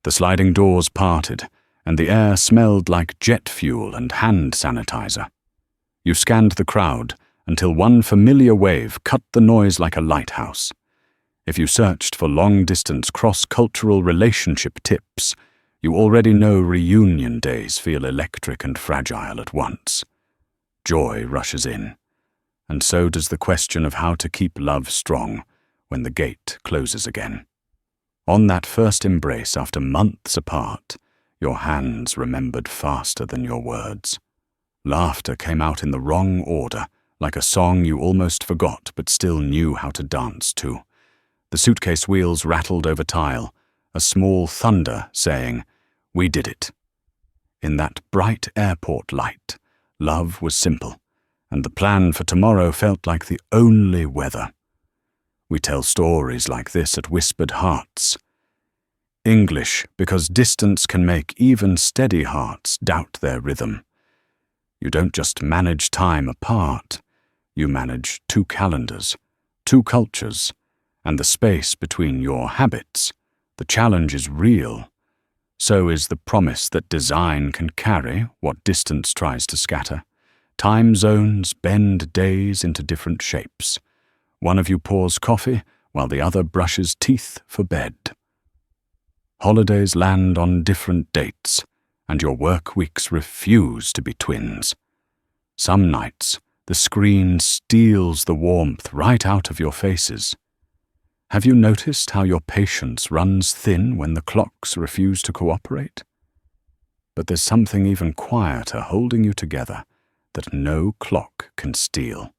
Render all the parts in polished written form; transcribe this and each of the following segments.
The sliding doors parted, and the air smelled like jet fuel and hand sanitizer. You scanned the crowd until one familiar wave cut the noise like a lighthouse. If you searched for long-distance cross-cultural relationship tips, you already know reunion days feel electric and fragile at once. Joy rushes in, and so does the question of how to keep love strong when the gate closes again. On that first embrace after months apart, your hands remembered faster than your words. Laughter came out in the wrong order, like a song you almost forgot but still knew how to dance to. The suitcase wheels rattled over tile, a small thunder saying, "We did it." In that bright airport light, love was simple, and the plan for tomorrow felt like the only weather. We tell stories like this at Whispered Hearts. English, because distance can make even steady hearts doubt their rhythm. You don't just manage time apart, you manage 2 calendars, 2 cultures, and the space between your habits. The challenge is real. So is the promise that design can carry what distance tries to scatter. Time zones bend days into different shapes. One of you pours coffee while the other brushes teeth for bed. Holidays land on different dates, and your work weeks refuse to be twins. Some nights, the screen steals the warmth right out of your faces. Have you noticed how your patience runs thin when the clocks refuse to cooperate? But there's something even quieter holding you together that no clock can steal.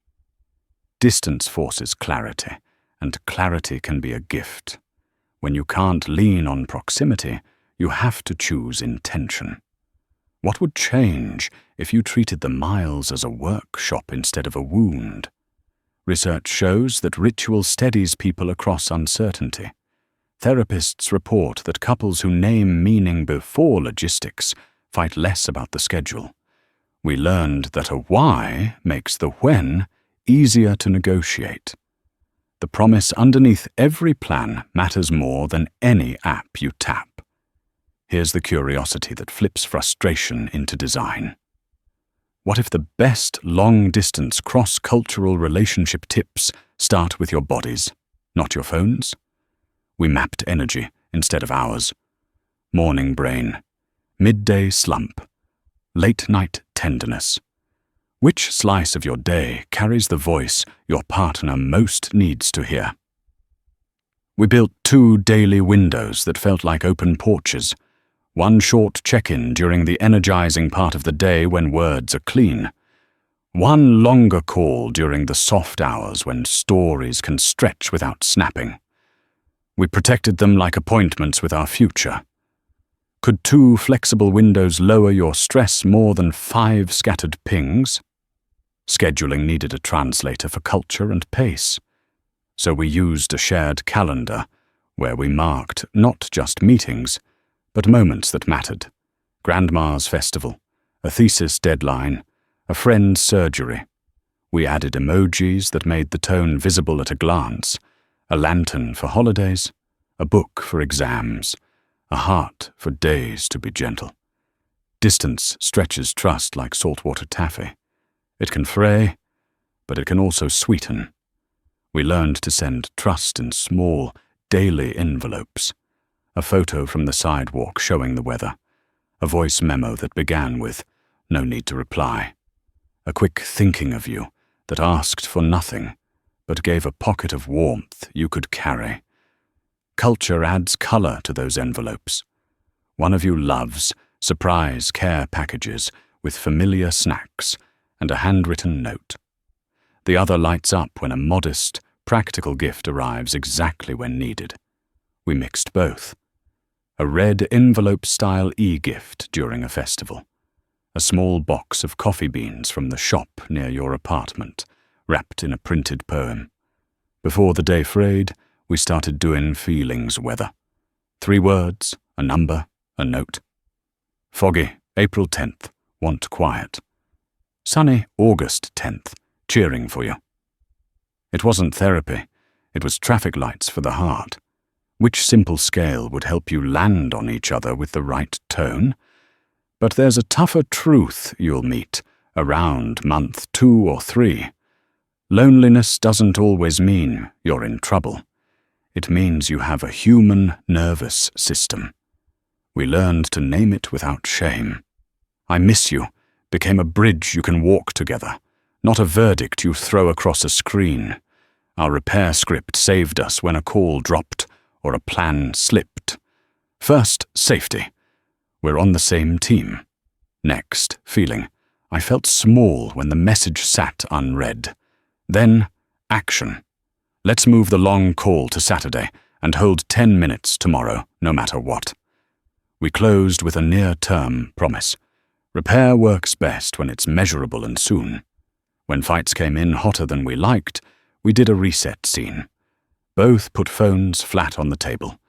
Distance forces clarity, and clarity can be a gift. When you can't lean on proximity, you have to choose intention. What would change if you treated the miles as a workshop instead of a wound? Research shows that ritual steadies people across uncertainty. Therapists report that couples who name meaning before logistics fight less about the schedule. We learned that a why makes the when easier to negotiate. The promise underneath every plan matters more than any app you tap. Here's the curiosity that flips frustration into design. What if the best long-distance cross-cultural relationship tips start with your bodies, not your phones? We mapped energy instead of hours. Morning brain, midday slump, late-night tenderness. Which slice of your day carries the voice your partner most needs to hear? We built 2 daily windows that felt like open porches. One short check-in during the energizing part of the day when words are clean. One longer call during the soft hours when stories can stretch without snapping. We protected them like appointments with our future. Could 2 flexible windows lower your stress more than 5 scattered pings? Scheduling needed a translator for culture and pace. So we used a shared calendar where we marked not just meetings, but moments that mattered. Grandma's festival, a thesis deadline, a friend's surgery. We added emojis that made the tone visible at a glance, a lantern for holidays, a book for exams, a heart for days to be gentle. Distance stretches trust like saltwater taffy. It can fray, but it can also sweeten. We learned to send trust in small, daily envelopes. A photo from the sidewalk showing the weather. A voice memo that began with, "No need to reply." A quick thinking of you that asked for nothing, but gave a pocket of warmth you could carry. Culture adds color to those envelopes. One of you loves surprise care packages with familiar snacks and a handwritten note. The other lights up when a modest, practical gift arrives exactly when needed. We mixed both. A red envelope-style e-gift during a festival. A small box of coffee beans from the shop near your apartment, wrapped in a printed poem. Before the day frayed, we started doing feelings weather. 3 words, a number, a note. Foggy, April 10th, want quiet. Sunny, August 10th, cheering for you. It wasn't therapy, it was traffic lights for the heart. Which simple scale would help you land on each other with the right tone? But there's a tougher truth you'll meet around month 2 or 3. Loneliness doesn't always mean you're in trouble. It means you have a human nervous system. We learned to name it without shame. I miss you became a bridge you can walk together, not a verdict you throw across a screen. Our repair script saved us when a call dropped or a plan slipped. First, safety. We're on the same team. Next, feeling. I felt small when the message sat unread. Then, action. Let's move the long call to Saturday and hold 10 minutes tomorrow, no matter what. We closed with a near-term promise. Repair works best when it's measurable and soon. When fights came in hotter than we liked, we did a reset scene. Both put phones flat on the table.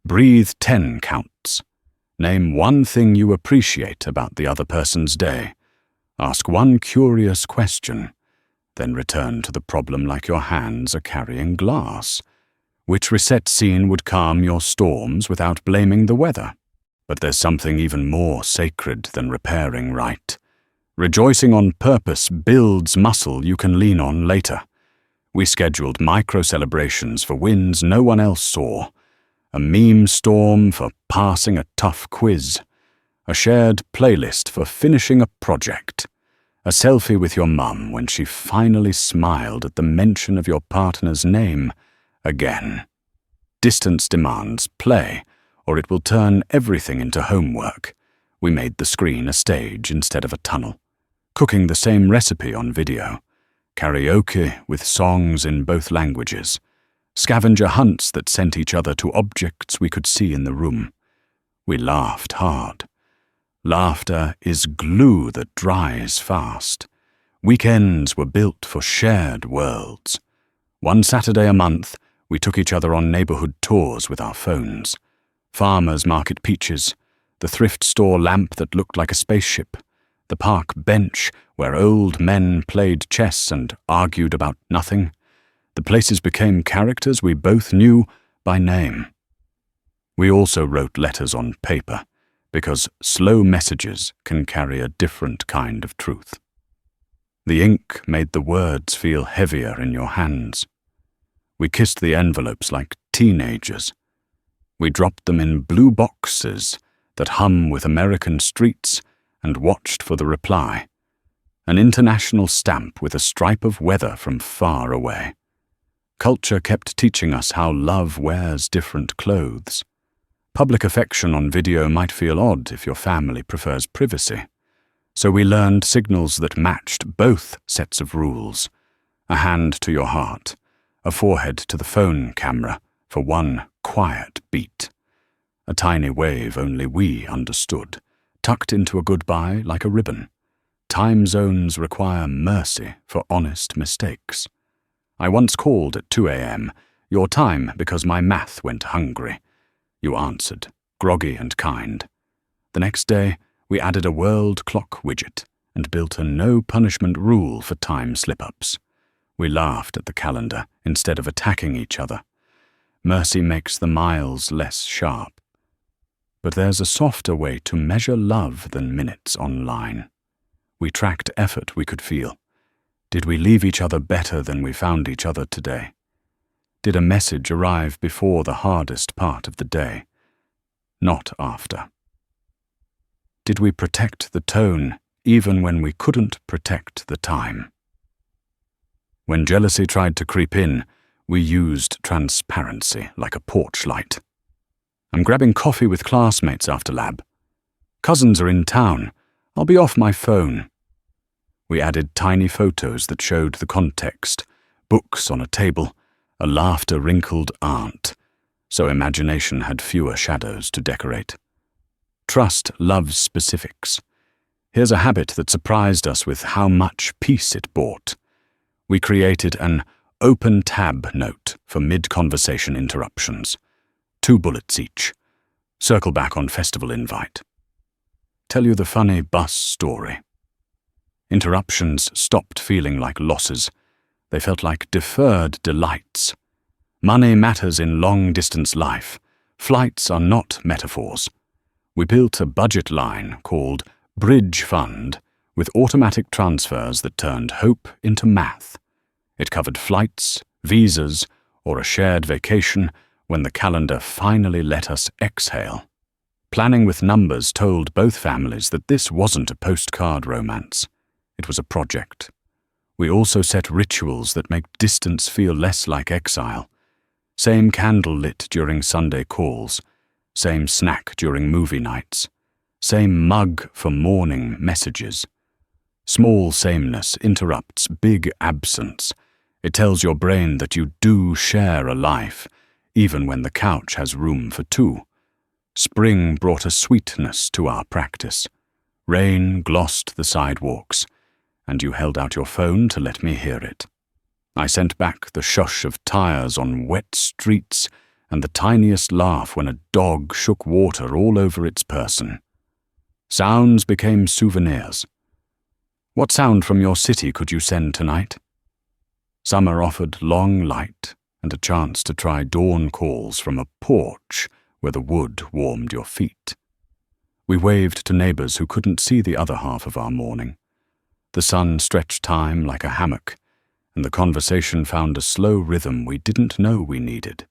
Breathe 10 counts. Name one thing you appreciate about the other person's day. Ask one curious question. Then return to the problem like your hands are carrying glass. Which reset scene would calm your storms without blaming the weather? But there's something even more sacred than repairing right. Rejoicing on purpose builds muscle you can lean on later. We scheduled micro-celebrations for wins no one else saw. A meme storm for passing a tough quiz. A shared playlist for finishing a project. A selfie with your mum when she finally smiled at the mention of your partner's name again. Distance demands play, or it will turn everything into homework. We made the screen a stage instead of a tunnel. Cooking the same recipe on video. Karaoke with songs in both languages. Scavenger hunts that sent each other to objects we could see in the room. We laughed hard. Laughter is glue that dries fast. Weekends were built for shared worlds. One Saturday a month, we took each other on neighborhood tours with our phones. Farmers market peaches, the thrift store lamp that looked like a spaceship, the park bench where old men played chess and argued about nothing. The places became characters we both knew by name. We also wrote letters on paper, because slow messages can carry a different kind of truth. The ink made the words feel heavier in your hands. We kissed the envelopes like teenagers. We dropped them in blue boxes that hum with American streets and watched for the reply. An international stamp with a stripe of weather from far away. Culture kept teaching us how love wears different clothes. Public affection on video might feel odd if your family prefers privacy. So we learned signals that matched both sets of rules. A hand to your heart, a forehead to the phone camera for one quiet beat. A tiny wave only we understood, tucked into a goodbye like a ribbon. Time zones require mercy for honest mistakes. I once called at 2 a.m., your time because my math went hungry. You answered, groggy and kind. The next day, we added a world clock widget and built a no-punishment rule for time slip-ups. We laughed at the calendar instead of attacking each other. Mercy makes the miles less sharp. But there's a softer way to measure love than minutes online. We tracked effort we could feel. Did we leave each other better than we found each other today? Did a message arrive before the hardest part of the day? Not after. Did we protect the tone even when we couldn't protect the time? When jealousy tried to creep in, we used transparency like a porch light. I'm grabbing coffee with classmates after lab. Cousins are in town. I'll be off my phone. We added tiny photos that showed the context, books on a table, a laughter-wrinkled aunt, so imagination had fewer shadows to decorate. Trust loves specifics. Here's a habit that surprised us with how much peace it brought. We created an open tab note for mid-conversation interruptions. 2 bullets each. Circle back on festival invite. Tell you the funny bus story. Interruptions stopped feeling like losses. They felt like deferred delights. Money matters in long-distance life. Flights are not metaphors. We built a budget line called Bridge Fund with automatic transfers that turned hope into math. It covered flights, visas, or a shared vacation when the calendar finally let us exhale. Planning with numbers told both families that this wasn't a postcard romance. It was a project. We also set rituals that make distance feel less like exile. Same candle lit during Sunday calls, same snack during movie nights, same mug for morning messages. Small sameness interrupts big absence. It tells your brain that you do share a life, even when the couch has room for two. Spring brought a sweetness to our practice. Rain glossed the sidewalks, and you held out your phone to let me hear it. I sent back the shush of tires on wet streets and the tiniest laugh when a dog shook water all over its person. Sounds became souvenirs. What sound from your city could you send tonight? Summer offered long light and a chance to try dawn calls from a porch where the wood warmed your feet. We waved to neighbors who couldn't see the other half of our morning. The sun stretched time like a hammock, and the conversation found a slow rhythm we didn't know we needed.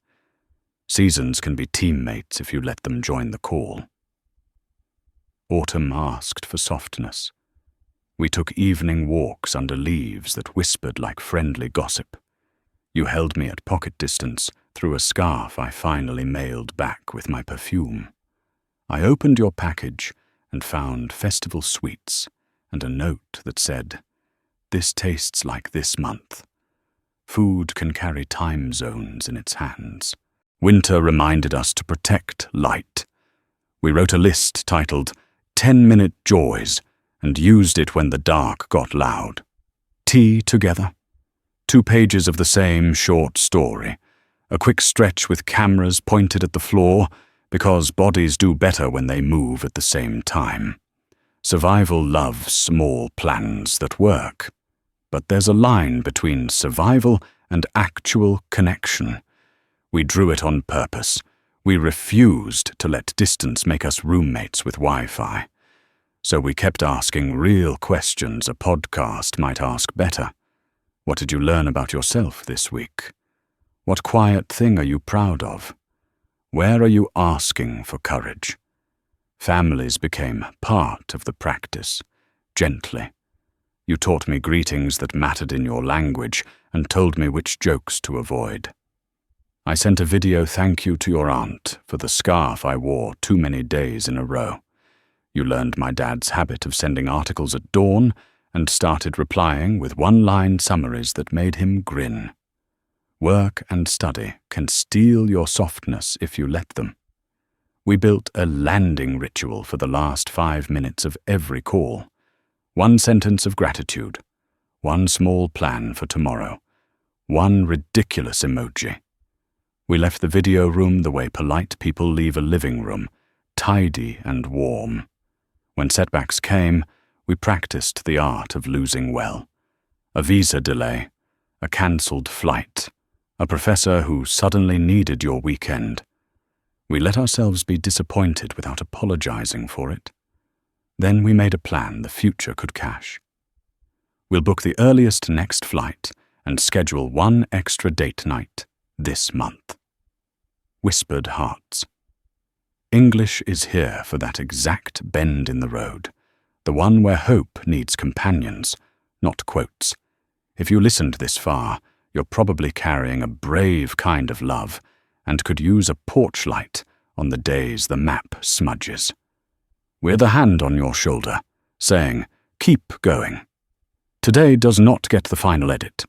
Seasons can be teammates if you let them join the call. Autumn asked for softness. We took evening walks under leaves that whispered like friendly gossip. You held me at pocket distance through a scarf I finally mailed back with my perfume. I opened your package and found festival sweets and a note that said, "This tastes like this month." Food can carry time zones in its hands. Winter reminded us to protect light. We wrote a list titled 10-Minute Joys and used it when the dark got loud. Tea together. 2 pages of the same short story. A quick stretch with cameras pointed at the floor because bodies do better when they move at the same time. Survival loves small plans that work. But there's a line between survival and actual connection. We drew it on purpose. We refused to let distance make us roommates with Wi-Fi. So we kept asking real questions a podcast might ask better. What did you learn about yourself this week? What quiet thing are you proud of? Where are you asking for courage? Families became part of the practice, gently. You taught me greetings that mattered in your language and told me which jokes to avoid. I sent a video thank you to your aunt for the scarf I wore too many days in a row. You learned my dad's habit of sending articles at dawn and started replying with one-line summaries that made him grin. Work and study can steal your softness if you let them. We built a landing ritual for the last 5 minutes of every call. 1 sentence of gratitude, 1 small plan for tomorrow, 1 ridiculous emoji. We left the video room the way polite people leave a living room, tidy and warm. When setbacks came, we practiced the art of losing well. A visa delay, a cancelled flight, a professor who suddenly needed your weekend. We let ourselves be disappointed without apologizing for it. Then we made a plan the future could cash. We'll book the earliest next flight and schedule 1 extra date night this month. Whispered hearts. English is here for that exact bend in the road, the one where hope needs companions, not quotes. If you listened this far, you're probably carrying a brave kind of love and could use a porch light on the days the map smudges. We're the hand on your shoulder, saying, keep going. Today does not get the final edit.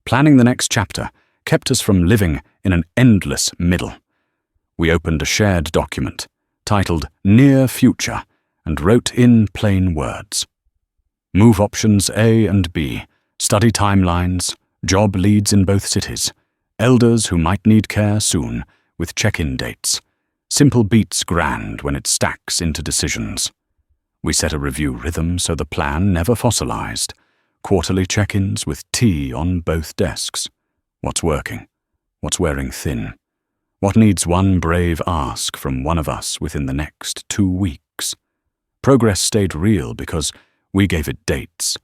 Planning the next chapter kept us from living in an endless middle. We opened a shared document, titled Near Future, and wrote in plain words. Move options A and B, study timelines, job leads in both cities, elders who might need care soon, with check-in dates. Simple beats grand when it stacks into decisions. We set a review rhythm so the plan never fossilized. Quarterly check-ins with tea on both desks. What's working? What's wearing thin? What needs one brave ask from one of us within the next 2 weeks? Progress stayed real because we gave it dates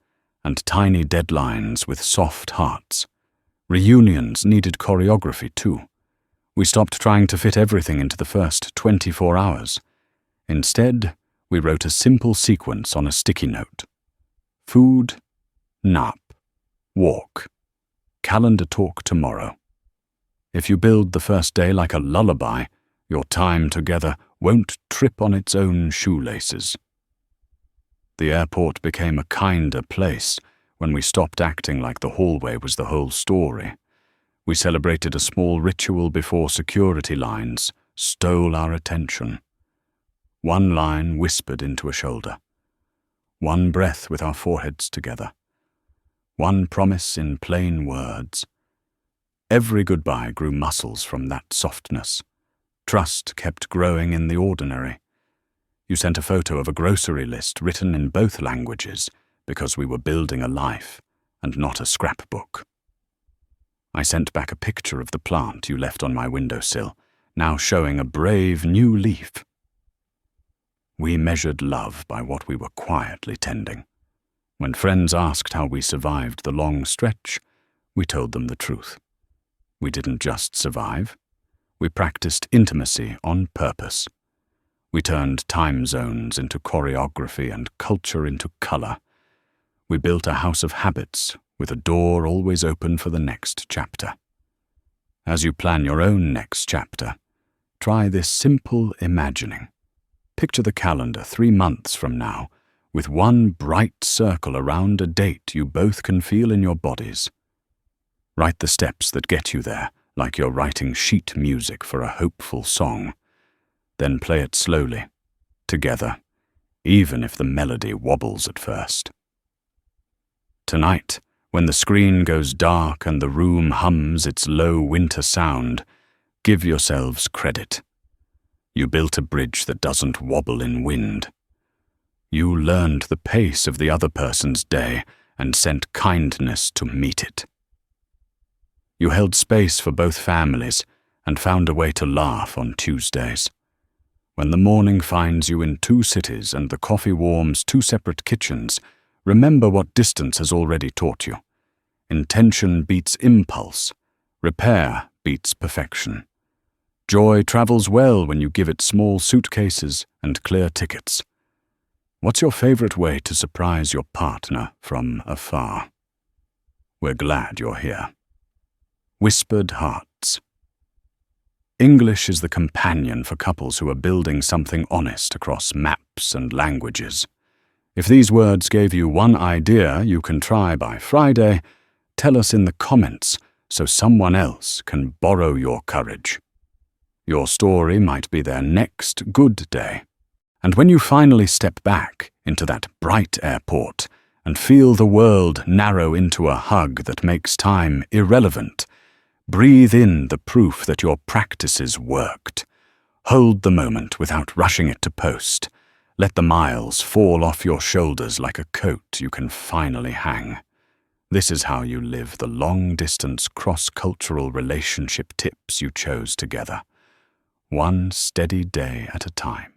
and tiny deadlines with soft hearts. Reunions needed choreography too. We stopped trying to fit everything into the first 24 hours. Instead, we wrote a simple sequence on a sticky note. Food, nap, walk, calendar talk tomorrow. If you build the first day like a lullaby, your time together won't trip on its own shoelaces. The airport became a kinder place when we stopped acting like the hallway was the whole story. We celebrated a small ritual before security lines stole our attention. One line whispered into a shoulder. One breath with our foreheads together. One promise in plain words. Every goodbye grew muscles from that softness. Trust kept growing in the ordinary. You sent a photo of a grocery list written in both languages because we were building a life and not a scrapbook. I sent back a picture of the plant you left on my windowsill, now showing a brave new leaf. We measured love by what we were quietly tending. When friends asked how we survived the long stretch, we told them the truth. We didn't just survive. We practiced intimacy on purpose. We turned time zones into choreography and culture into color. We built a house of habits with a door always open for the next chapter. As you plan your own next chapter, try this simple imagining. Picture the calendar 3 months from now with one bright circle around a date you both can feel in your bodies. Write the steps that get you there, like you're writing sheet music for a hopeful song. Then play it slowly, together, even if the melody wobbles at first. Tonight, when the screen goes dark and the room hums its low winter sound, give yourselves credit. You built a bridge that doesn't wobble in wind. You learned the pace of the other person's day and sent kindness to meet it. You held space for both families and found a way to laugh on Tuesdays. When the morning finds you in 2 cities and the coffee warms 2 separate kitchens, remember what distance has already taught you. Intention beats impulse. Repair beats perfection. Joy travels well when you give it small suitcases and clear tickets. What's your favorite way to surprise your partner from afar? We're glad you're here. Whispered Hearts. English is the companion for couples who are building something honest across maps and languages. If these words gave you one idea you can try by Friday, tell us in the comments so someone else can borrow your courage. Your story might be their next good day. And when you finally step back into that bright airport and feel the world narrow into a hug that makes time irrelevant, breathe in the proof that your practices worked. Hold the moment without rushing it to post. Let the miles fall off your shoulders like a coat you can finally hang. This is how you live the long-distance cross-cultural relationship tips you chose together. One steady day at a time.